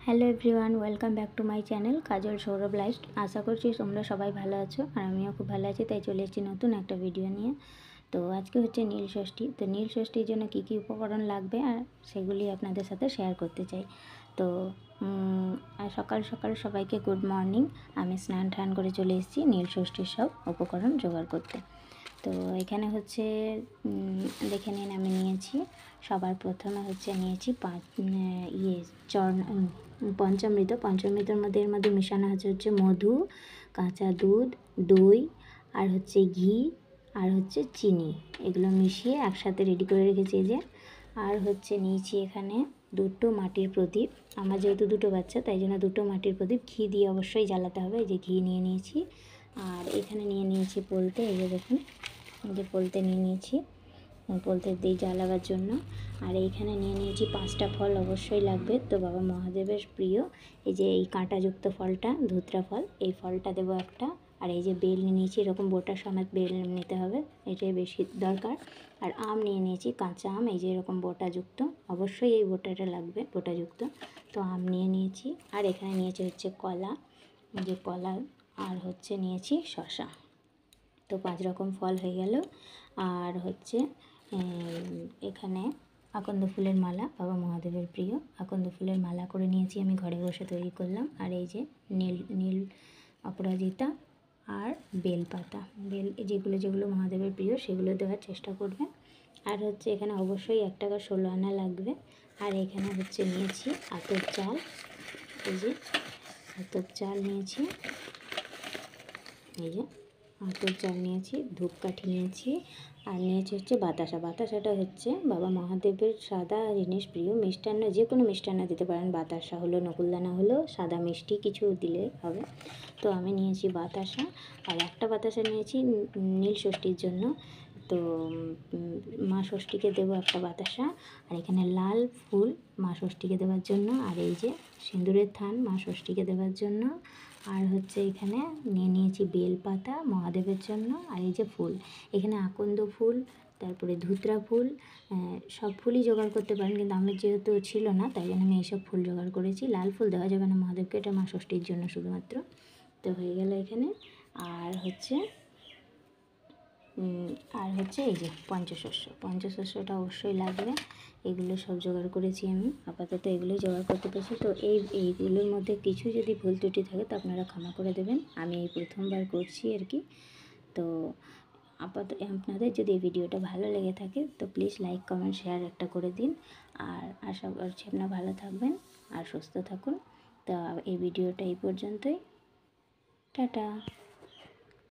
Hello everyone, welcome back to my channel Kajal Sourav life. আশা করছি তোমরা সবাই ভালো আছো আর আমিও খুব ভালো আছি। তাই চলে এসেছি নতুন একটা ভিডিও নিয়ে। তো আজকে হচ্ছে নীল ষষ্ঠী। তো নীল ষষ্ঠীর জন্য কী কী উপকরণ লাগবে আর সেগুলি আপনাদের সাথে শেয়ার করতে চাই। তো আর সকাল সকাল সবাইকে গুড মর্নিং। আমি স্নান টান করে চলে এসেছি নীল ষষ্ঠীর সব উপকরণ জোগাড় করতে। তো এখানে হচ্ছে দেখে নিন, আমি নিয়েছি সবার প্রথমে হচ্ছে নিয়েছি পঞ্চামৃত। পঞ্চামৃতের মধ্যে এর মধ্যে মেশানো হচ্ছে মধু, কাঁচা দুধ, দই আর হচ্ছে ঘি আর হচ্ছে চিনি। এগুলো মিশিয়ে একসাথে রেডি করে রেখেছি এই যে। আর হচ্ছে নিয়েছি এখানে দুটো মাটির প্রদীপ। আমার যেহেতু দুটো বাচ্চা তাই জন্য দুটো মাটির প্রদীপ ঘি দিয়ে অবশ্যই জ্বালাতে হবে। এই যে ঘি নিয়ে নিয়েছি। আর এখানে নিয়ে নিয়েছি পোলতে। এই যে দেখুন, এই যে পোলতে নিয়ে নিয়েছি পোলতে দিয়ে জ্বালাবার জন্য। আর এইখানে নিয়ে নিয়েছি 5টা ফল, অবশ্যই লাগবে। তো বাবা মহাদেবের প্রিয় এই যে এই কাঁটাযুক্ত ফলটা, ধুত্রা ফল, এই ফলটা দেবো একটা। আর এই যে বেল নিয়ে নিয়েছি, এরকম বোটা সমেত বেল নিতে হবে, এটাই বেশি দরকার। আর আম নিয়ে নিয়েছি, কাঁচা আম, এই যে এরকম বোটাযুক্ত, অবশ্যই এই বোটাটা লাগবে, বোটাযুক্ত। তো আম নিয়ে নিয়েছি। আর এখানে নিয়েছি হচ্ছে কলা, যে কলা, আর হচ্ছে নিয়েছি শসা। তো 5 রকম ফল হয়ে গেল। আর হচ্ছে এখানে আকন্দ ফুলের মালা, বাবা মহাদেবের প্রিয় আকন্দ ফুলের মালা করে নিয়েছি, আমি ঘরে বসে তৈরি করলাম। আর এই যে নীল নীল অপরাজিতা আর বেলপাতা, যেগুলো যেগুলো মহাদেবের প্রিয় সেগুলো দেওয়ার চেষ্টা করবেন। আর হচ্ছে এখানে অবশ্যই 1 টাকা 16 আনা লাগবে। আর এখানে হচ্ছে নিয়েছি আতপ চাল, এই যে আতপ চাল নিয়েছি, এই যে আতপ চাল নিয়েছি, ধূপকাঠি নিয়েছি। আর নিয়েছি হচ্ছে বাতাসা। বাতাসাটা হচ্ছে বাবা মহাদেবের সাদা জিনিস প্রিয়, মিষ্টান্ন যে কোনো মিষ্টান্ন দিতে পারেন। বাতাসা হলো, নকুলদানা হলো, সাদা মিষ্টি কিছু দিলে হবে। তো আমি নিয়েছি বাতাসা। আর একটা বাতাসা নিয়েছি নীল ষষ্ঠীর জন্য। তো মা ষষ্ঠীকে দেবো একটা বাতাসা। আর এখানে লাল ফুল মা ষষ্ঠীকে দেওয়ার জন্য। আর এই যে সিঁদুরের থান মা ষষ্ঠীকে দেওয়ার জন্য। আর হচ্ছে এখানে নিয়ে নিয়েছি বেলপাতা মহাদেবের জন্য। আর এই যে ফুল, এখানে আকন্দ ফুল, তারপরে ধুত্রা ফুল, সব ফুলই জোগাড় করতে পারেন, কিন্তু আমার যেহেতু ছিল না তাই জন্য আমি এইসব ফুল জোগাড় করেছি। লাল ফুল দেওয়া যাবে না মহাদেবকে, এটা মা ষষ্ঠীর জন্য শুধুমাত্র। তো হয়ে গেল এখানে। আর হচ্ছে এই যে পঞ্চশস্যটা অবশ্যই লাগবে। এগুলো সব জোগাড় করেছি আমি, আপাতত এগুলোই জোগাড় করতে পেরেছি। তো এইগুলোর মধ্যে কিছু যদি ভুল ত্রুটি থাকে তো আপনারা ক্ষমা করে দেবেন, আমি এই প্রথমবার করছি আর কি। তো আপনাদের যদি এই ভিডিওটা ভালো লেগে থাকে তো প্লিজ লাইক কমেন্ট শেয়ার একটা করে দিন। আর আশা করছি আপনারা ভালো থাকবেন আর সুস্থ থাকুন। তো এই ভিডিওটা এই পর্যন্তই। টাটা।